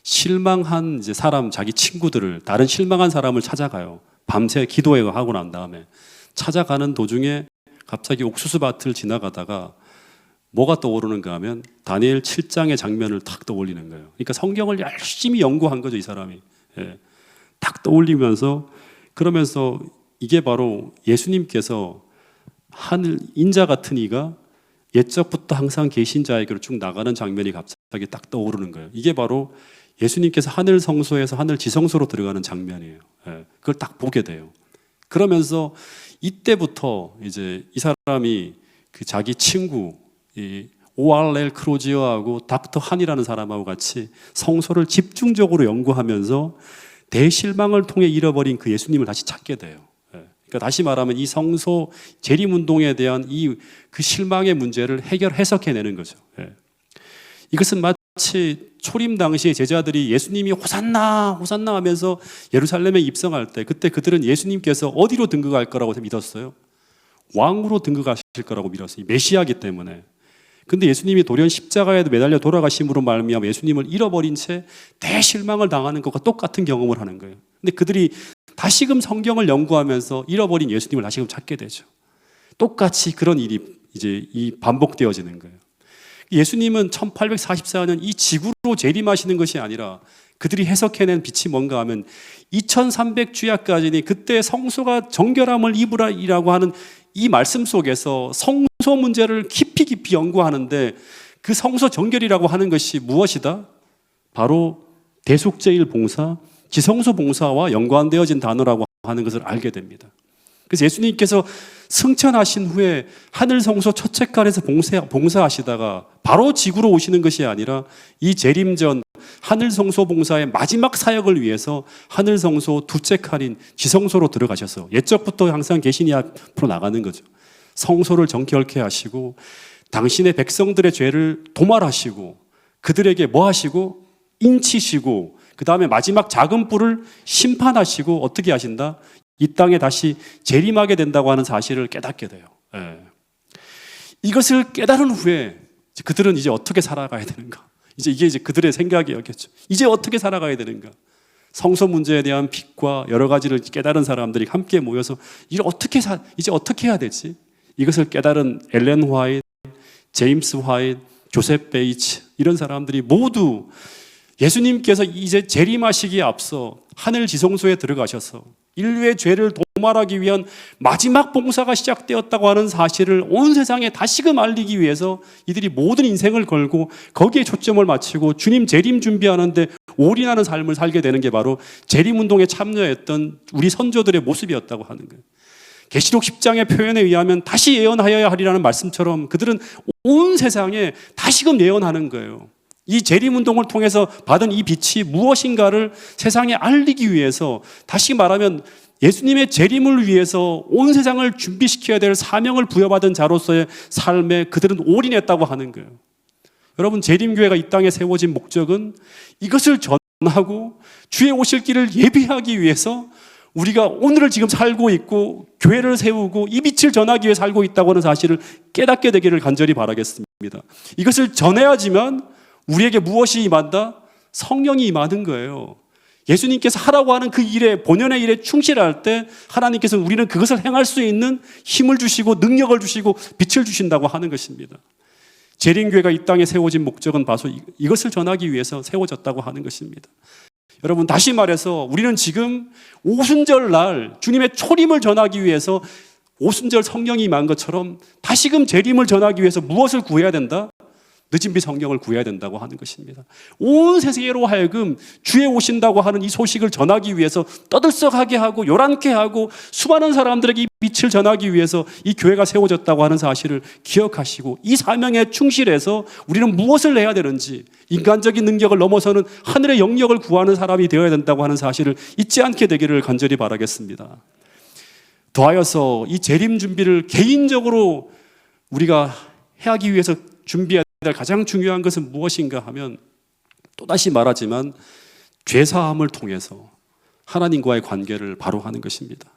실망한 이제 사람, 자기 친구들을, 다른 실망한 사람을 찾아가요. 밤새 기도하고 난 다음에 찾아가는 도중에 갑자기 옥수수밭을 지나가다가 뭐가 떠오르는가 하면 다니엘 7장의 장면을 탁 떠올리는 거예요. 그러니까 성경을 열심히 연구한 거죠, 이 사람이. 탁 떠올리면서 그러면서 이게 바로 예수님께서 하늘 인자 같은 이가 옛적부터 항상 계신 자에게로 쭉 나가는 장면이 갑자기 딱 떠오르는 거예요. 이게 바로 예수님께서 하늘 성소에서 하늘 지성소로 들어가는 장면이에요. 그걸 딱 보게 돼요. 그러면서 이때부터 이제 이 사람이 그 자기 친구 이 ORL 크로지어하고 닥터 한이라는 사람하고 같이 성소를 집중적으로 연구하면서 대실망을 통해 잃어버린 그 예수님을 다시 찾게 돼요. 그러니까 다시 말하면 이 성소 재림운동에 대한 그 실망의 문제를 해석해내는 거죠. 이것은 마치 초림 당시에 제자들이 예수님이 호산나 호산나 하면서 예루살렘에 입성할 때 그때 그들은 예수님께서 어디로 등극할 거라고 믿었어요? 왕으로 등극하실 거라고 믿었어요. 메시아이기 때문에. 근데 예수님이 돌연 십자가에 매달려 돌아가심으로 말미암아 예수님을 잃어버린 채 대실망을 당하는 것과 똑같은 경험을 하는 거예요. 근데 그들이 다시금 성경을 연구하면서 잃어버린 예수님을 다시금 찾게 되죠. 똑같이 그런 일이 이제 반복되어지는 거예요. 예수님은 1844년 이 지구로 재림하시는 것이 아니라 그들이 해석해낸 빛이 뭔가 하면 2300주야까지니 그때 성소가 정결함을 입으라라고 하는 이 말씀 속에서 성소 문제를 깊이 연구하는데 그 성소 정결이라고 하는 것이 무엇이다? 바로 대속제일 봉사, 지성소 봉사와 연관되어진 단어라고 하는 것을 알게 됩니다. 그래서 예수님께서 승천하신 후에 하늘 성소 첫 채칸에서 봉사하시다가 바로 지구로 오시는 것이 아니라 이 재림 전 하늘 성소 봉사의 마지막 사역을 위해서 하늘 성소 두 채칸인 지성소로 들어가셔서 옛적부터 항상 계신 이 앞으로 나가는 거죠. 성소를 정결케 하시고 당신의 백성들의 죄를 도말하시고 그들에게 뭐 하시고 인치시고 그 다음에 마지막 작은 뿔을 심판하시고 어떻게 하신다? 이 땅에 다시 재림하게 된다고 하는 사실을 깨닫게 돼요. 이것을 깨달은 후에 그들은 이제 어떻게 살아가야 되는가? 이게 그들의 생각이었겠죠. 이제 어떻게 살아가야 되는가? 성소 문제에 대한 빛과 여러 가지를 깨달은 사람들이 함께 모여서 이제 어떻게 해야 되지? 이것을 깨달은 엘렌 화이트, 제임스 화이트, 조셉 베이츠 이런 사람들이 모두 예수님께서 이제 재림하시기에 앞서 하늘 지성소에 들어가셔서 인류의 죄를 도말하기 위한 마지막 봉사가 시작되었다고 하는 사실을 온 세상에 다시금 알리기 위해서 이들이 모든 인생을 걸고 거기에 초점을 맞추고 주님 재림 준비하는데 올인하는 삶을 살게 되는 게 바로 재림운동에 참여했던 우리 선조들의 모습이었다고 하는 거예요. 계시록 10장의 표현에 의하면 다시 예언하여야 하리라는 말씀처럼 그들은 온 세상에 다시금 예언하는 거예요. 이 재림운동을 통해서 받은 이 빛이 무엇인가를 세상에 알리기 위해서 다시 말하면 예수님의 재림을 위해서 온 세상을 준비시켜야 될 사명을 부여받은 자로서의 삶에 그들은 올인했다고 하는 거예요. 여러분 재림교회가 이 땅에 세워진 목적은 이것을 전하고 주의 오실 길을 예비하기 위해서 우리가 오늘을 지금 살고 있고 교회를 세우고 이 빛을 전하기 위해 살고 있다고 하는 사실을 깨닫게 되기를 간절히 바라겠습니다. 이것을 전해야지만 우리에게 무엇이 임한다? 성령이 임하는 거예요. 예수님께서 하라고 하는 그 일에 본연의 일에 충실할 때 하나님께서 우리는 그것을 행할 수 있는 힘을 주시고 능력을 주시고 빛을 주신다고 하는 것입니다. 재림교회가 이 땅에 세워진 목적은 바로 이것을 전하기 위해서 세워졌다고 하는 것입니다. 여러분 다시 말해서 우리는 지금 오순절 날 주님의 초림을 전하기 위해서 오순절 성령이 임한 것처럼 다시금 재림을 전하기 위해서 무엇을 구해야 된다? 늦은비 성령을 구해야 된다고 하는 것입니다. 온 세계로 하여금 주에 오신다고 하는 이 소식을 전하기 위해서 떠들썩하게 하고 요란케 하고 수많은 사람들에게 이 빛을 전하기 위해서 이 교회가 세워졌다고 하는 사실을 기억하시고 이 사명에 충실해서 우리는 무엇을 해야 되는지 인간적인 능력을 넘어서는 하늘의 영역을 구하는 사람이 되어야 된다고 하는 사실을 잊지 않게 되기를 간절히 바라겠습니다. 더하여서 이 재림 준비를 개인적으로 우리가 하기 위해서 준비해야 될 가장 중요한 것은 무엇인가 하면 또다시 말하지만 죄사함을 통해서 하나님과의 관계를 바로 하는 것입니다.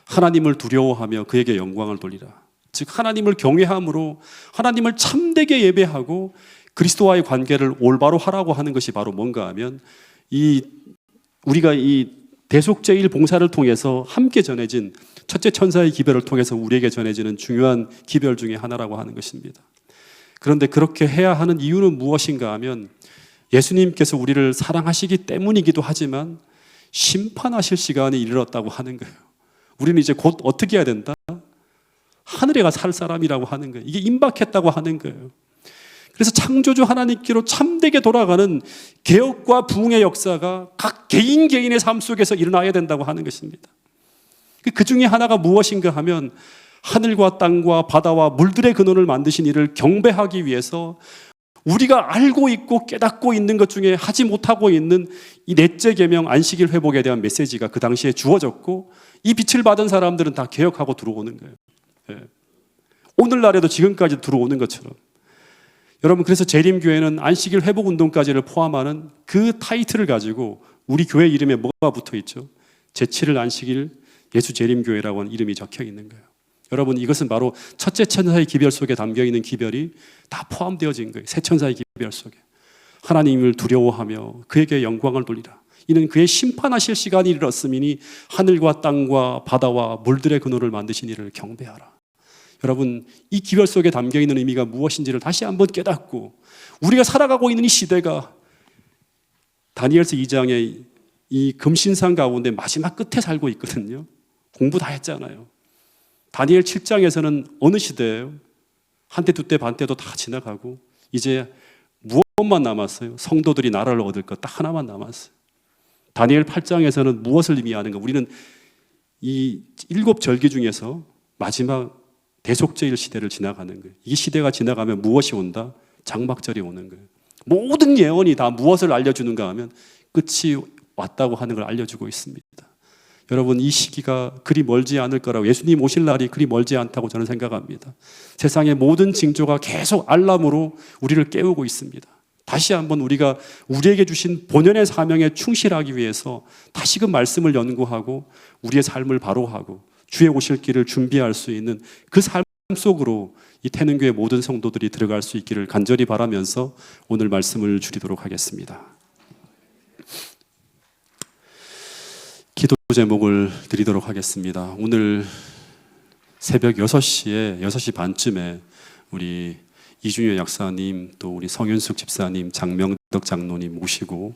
하나님을 두려워하며 그에게 영광을 돌리라. 즉 하나님을 경외함으로 하나님을 참되게 예배하고 그리스도와의 관계를 올바로 하라고 하는 것이 바로 뭔가 하면 우리가 이 대속제일 봉사를 통해서 함께 전해진 첫째 천사의 기별을 통해서 우리에게 전해지는 중요한 기별 중에 하나라고 하는 것입니다. 그런데 그렇게 해야 하는 이유는 무엇인가 하면 예수님께서 우리를 사랑하시기 때문이기도 하지만 심판하실 시간이 이르렀다고 하는 거예요. 우리는 이제 곧 어떻게 해야 된다? 하늘에 가 살 사람이라고 하는 거예요. 이게 임박했다고 하는 거예요. 그래서 창조주 하나님께로 참되게 돌아가는 개혁과 부흥의 역사가 각 개인의 삶 속에서 일어나야 된다고 하는 것입니다. 그 중에 하나가 무엇인가 하면 하늘과 땅과 바다와 물들의 근원을 만드신 이를 경배하기 위해서 우리가 알고 있고 깨닫고 있는 것 중에 하지 못하고 있는 이 넷째 계명 안식일 회복에 대한 메시지가 그 당시에 주어졌고 이 빛을 받은 사람들은 다 개혁하고 들어오는 거예요. 예. 오늘날에도 지금까지 들어오는 것처럼. 여러분, 그래서 재림교회는 안식일 회복운동까지를 포함하는 그 타이틀을 가지고 우리 교회 이름에 뭐가 붙어 있죠? 제7일 안식일 예수 재림교회라고 하는 이름이 적혀 있는 거예요. 여러분, 이것은 바로 첫째 천사의 기별 속에 담겨있는 기별이 다 포함되어진 거예요. 새 천사의 기별 속에 하나님을 두려워하며 그에게 영광을 돌리라. 이는 그의 심판하실 시간이 이르렀음이니 하늘과 땅과 바다와 물들의 근원을 만드신 이를 경배하라. 여러분, 이 기별 속에 담겨있는 의미가 무엇인지를 다시 한번 깨닫고 우리가 살아가고 있는 이 시대가 다니엘서 2장의 이 금신상 가운데 마지막 끝에 살고 있거든요. 공부 다 했잖아요. 다니엘 7장에서는 어느 시대예요? 한때 두때 반때도 다 지나가고 이제 무엇만 남았어요? 성도들이 나라를 얻을 것 딱 하나만 남았어요. 다니엘 8장에서는 무엇을 의미하는가? 우리는 이 7절기 중에서 마지막 대속제일 시대를 지나가는 거예요. 이 시대가 지나가면 무엇이 온다? 장막절이 오는 거예요. 모든 예언이 다 무엇을 알려주는가 하면 끝이 왔다고 하는 걸 알려주고 있습니다. 여러분, 이 시기가 그리 멀지 않을 거라고, 예수님 오실 날이 그리 멀지 않다고 저는 생각합니다. 세상의 모든 징조가 계속 알람으로 우리를 깨우고 있습니다. 다시 한번 우리가 우리에게 주신 본연의 사명에 충실하기 위해서 다시금 말씀을 연구하고 우리의 삶을 바로하고 주의 오실 길을 준비할 수 있는 그 삶 속으로 이 태능교회 모든 성도들이 들어갈 수 있기를 간절히 바라면서 오늘 말씀을 줄이도록 하겠습니다. 기도 제목을 드리도록 하겠습니다. 오늘 새벽 6시 반쯤에 우리 이준효 약사님, 또 우리 성윤숙 집사님, 장명덕 장로님 모시고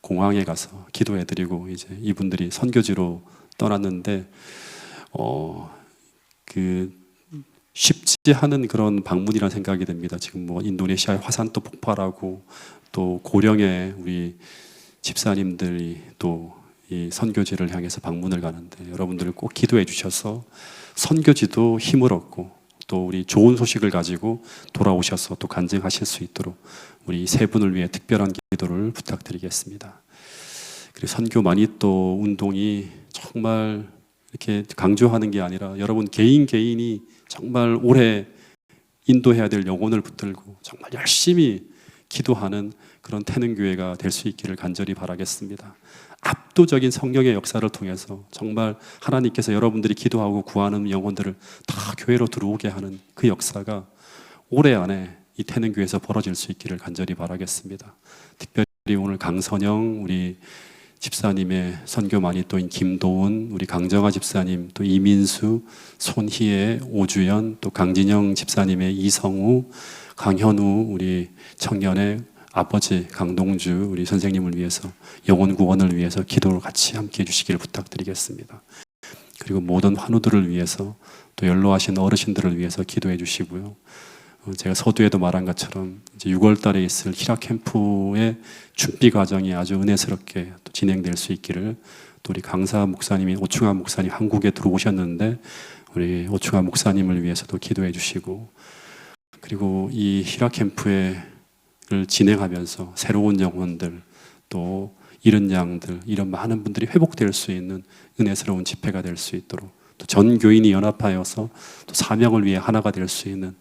공항에 가서 기도해드리고 이제 이분들이 선교지로 떠났는데 쉽지 않은 그런 방문이라는 생각이 듭니다. 지금 뭐 인도네시아의 화산도 폭발하고 또 고령의 우리 집사님들이 또 이 선교지를 향해서 방문을 가는데 여러분들 꼭 기도해 주셔서 선교지도 힘을 얻고 또 우리 좋은 소식을 가지고 돌아오셔서 또 간증하실 수 있도록 우리 세 분을 위해 특별한 기도를 부탁드리겠습니다. 그리고 선교 마니또 운동이 정말 이렇게 강조하는 게 아니라 여러분 개인이 정말 오래 인도해야 될 영혼을 붙들고 정말 열심히 기도하는 그런 태능교회가 될 수 있기를 간절히 바라겠습니다. 압도적인 성령의 역사를 통해서 정말 하나님께서 여러분들이 기도하고 구하는 영혼들을 다 교회로 들어오게 하는 그 역사가 올해 안에 이 태능교회에서 벌어질 수 있기를 간절히 바라겠습니다. 특별히 오늘 강선영 우리 집사님의 선교 마니또인 김도훈, 우리 강정아 집사님, 또 이민수, 손희애, 오주연, 또 강진영 집사님의 이성우, 강현우 우리 청년의 아버지 강동주 우리 선생님을 위해서 영혼 구원을 위해서 기도를 같이 함께 해주시기를 부탁드리겠습니다. 그리고 모든 환우들을 위해서 또 연로하신 어르신들을 위해서 기도해 주시고요. 제가 서두에도 말한 것처럼 이제 6월 달에 있을 히라 캠프의 준비 과정이 아주 은혜스럽게 또 진행될 수 있기를, 또 우리 강사 목사님이 오충하 목사님 한국에 들어오셨는데 우리 오충하 목사님을 위해서도 기도해 주시고, 그리고 이 히라 캠프를 진행하면서 새로운 영혼들, 또 잃은 양들, 이런 많은 분들이 회복될 수 있는 은혜스러운 집회가 될 수 있도록, 또 전 교인이 연합하여서 또 사명을 위해 하나가 될 수 있는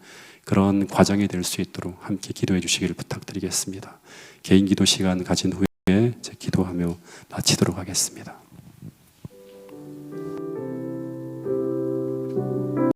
그런 과정이 될 수 있도록 함께 기도해 주시기를 부탁드리겠습니다. 개인 기도 시간 가진 후에 제 기도하며 마치도록 하겠습니다.